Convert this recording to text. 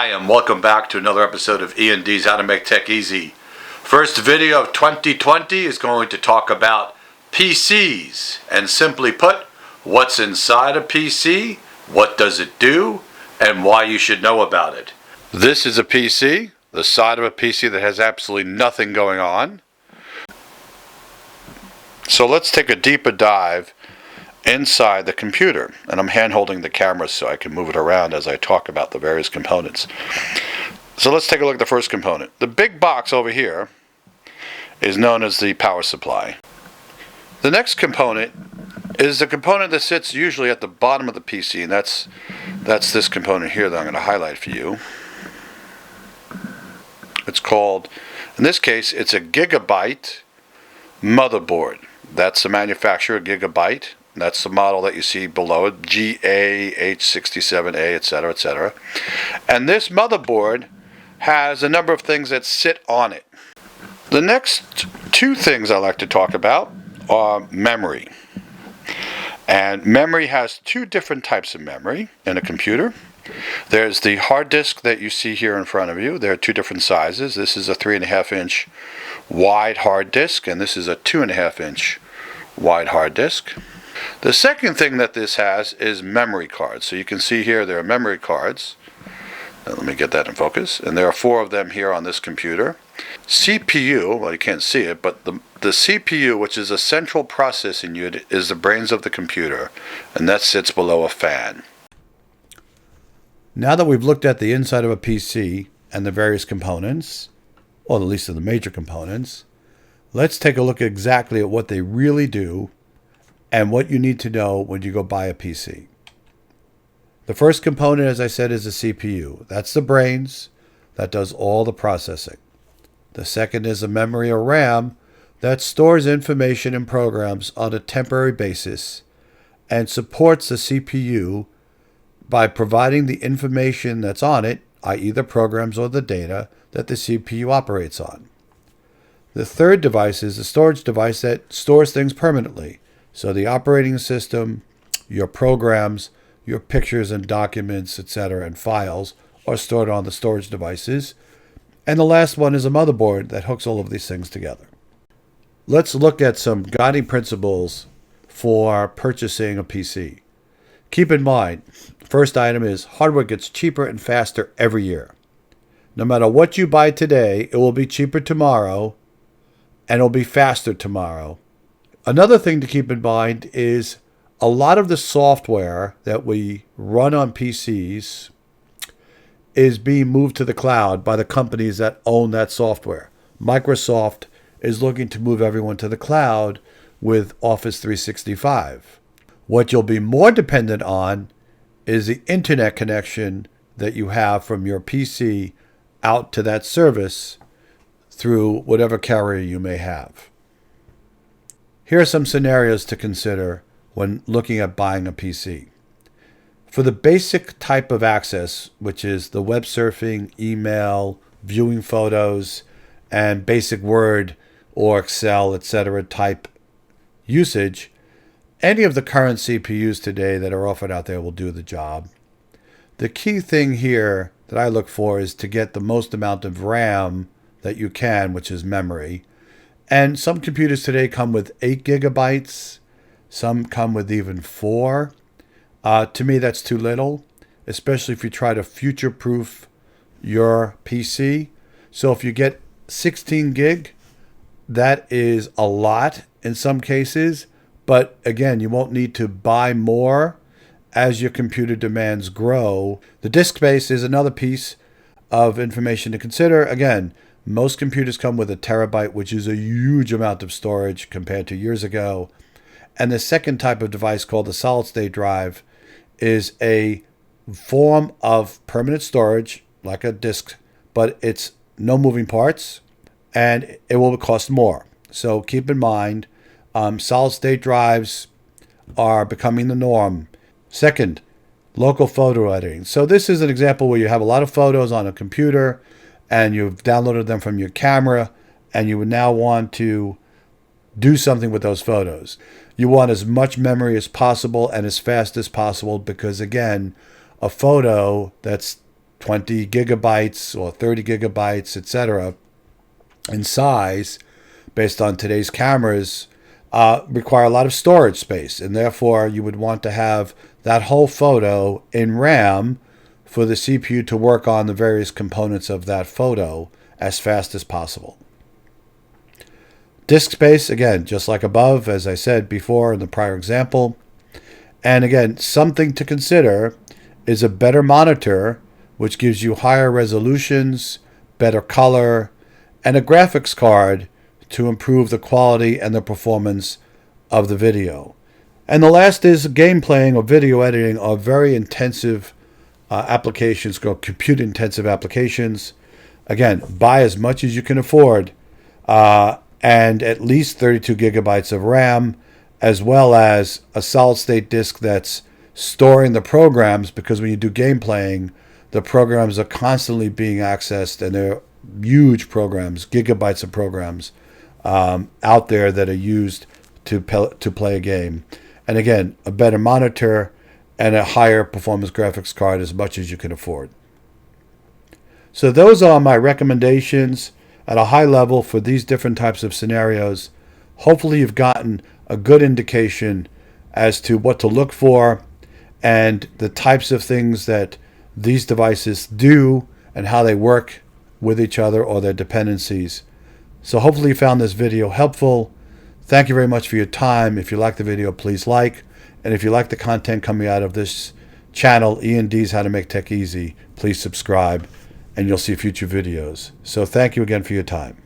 Hi, and welcome back to another episode of E&D's How to Make Tech Easy. First video of 2020 is going to talk about PCs, and simply put, what's inside a PC, what does it do, and why you should know about it. This is a PC, the side of a PC that has absolutely nothing going on. So let's take a deeper dive inside the computer, and I'm hand holding the camera so I can move it around as I talk about the various components. So let's take a look at the first component. The big box over here is known as the power supply. The next component is the component that sits usually at the bottom of the PC, and that's this component here that I'm going to highlight for you. It's called, in this case, it's a Gigabyte motherboard. That's the manufacturer, Gigabyte. That's the model that you see below it, GA-H67A, etc., etc. And this motherboard has a number of things that sit on it. The next two things I like to talk about are memory. And memory has two different types of memory in a computer. There's the hard disk that you see here in front of you. There are two different sizes. This is a 3.5-inch wide hard disk, and this is a 2.5-inch wide hard disk. The second thing that this has is memory cards. So you can see here there are memory cards. Now let me get that in focus. And there are 4 of them here on this computer. CPU, well you can't see it, but the CPU, which is a central processing unit, is the brains of the computer, and that sits below a fan. Now that we've looked at the inside of a PC and the various components, or at least of the major components, let's take a look exactly at what they really do and what you need to know when you go buy a PC. The first component, as I said, is the CPU. That's the brains that does all the processing. The second is a memory or RAM that stores information and programs on a temporary basis and supports the CPU by providing the information that's on it, i.e. the programs or the data that the CPU operates on. The third device is a storage device that stores things permanently. So the operating system, your programs, your pictures and documents, etc., and files are stored on the storage devices. And the last one is a motherboard that hooks all of these things together. Let's look at some guiding principles for purchasing a PC. Keep in mind, first item is hardware gets cheaper and faster every year. No matter what you buy today, it will be cheaper tomorrow and it'll be faster tomorrow. Another thing to keep in mind is a lot of the software that we run on PCs is being moved to the cloud by the companies that own that software. Microsoft is looking to move everyone to the cloud with Office 365. What you'll be more dependent on is the internet connection that you have from your PC out to that service through whatever carrier you may have. Here are some scenarios to consider when looking at buying a PC. For the basic type of access, which is the web surfing, email, viewing photos, and basic Word or Excel, etc. type usage, any of the current CPUs today that are offered out there will do the job. The key thing here that I look for is to get the most amount of RAM that you can, which is memory. And some computers today come with 8 gigabytes. Some come with even 4. To me, that's too little, especially if you try to future-proof your PC. So if you get 16 gig, that is a lot in some cases. But again, you won't need to buy more as your computer demands grow. The disk space is another piece of information to consider. Again, most computers come with a terabyte, which is a huge amount of storage compared to years ago. And the second type of device, called the solid-state drive, is a form of permanent storage, like a disk, but it's no moving parts, and it will cost more. So keep in mind, solid-state drives are becoming the norm. Second, local photo editing. So this is an example where you have a lot of photos on a computer, and you've downloaded them from your camera, and you would now want to do something with those photos. You want as much memory as possible and as fast as possible because, again, a photo that's 20 gigabytes or 30 gigabytes, etc., in size, based on today's cameras, require a lot of storage space. And therefore, you would want to have that whole photo in RAM for the CPU to work on the various components of that photo as fast as possible. Disk space, again, just like above, as I said before in the prior example. And again, something to consider is a better monitor, which gives you higher resolutions, better color, and a graphics card to improve the quality and the performance of the video. And the last is game playing or video editing are very intensive applications, compute-intensive applications. Again, buy as much as you can afford, and at least 32 gigabytes of RAM, as well as a solid-state disk that's storing the programs, because when you do game playing, the programs are constantly being accessed, and they're huge programs, gigabytes of programs out there that are used to play a game. And again, a better monitor and a higher performance graphics card as much as you can afford. So those are my recommendations at a high level for these different types of scenarios. Hopefully you've gotten a good indication as to what to look for and the types of things that these devices do and how they work with each other or their dependencies. So hopefully you found this video helpful. Thank you very much for your time. If you like the video, please like. And if you like the content coming out of this channel, Ian D's How to Make Tech Easy, please subscribe and you'll see future videos. So thank you again for your time.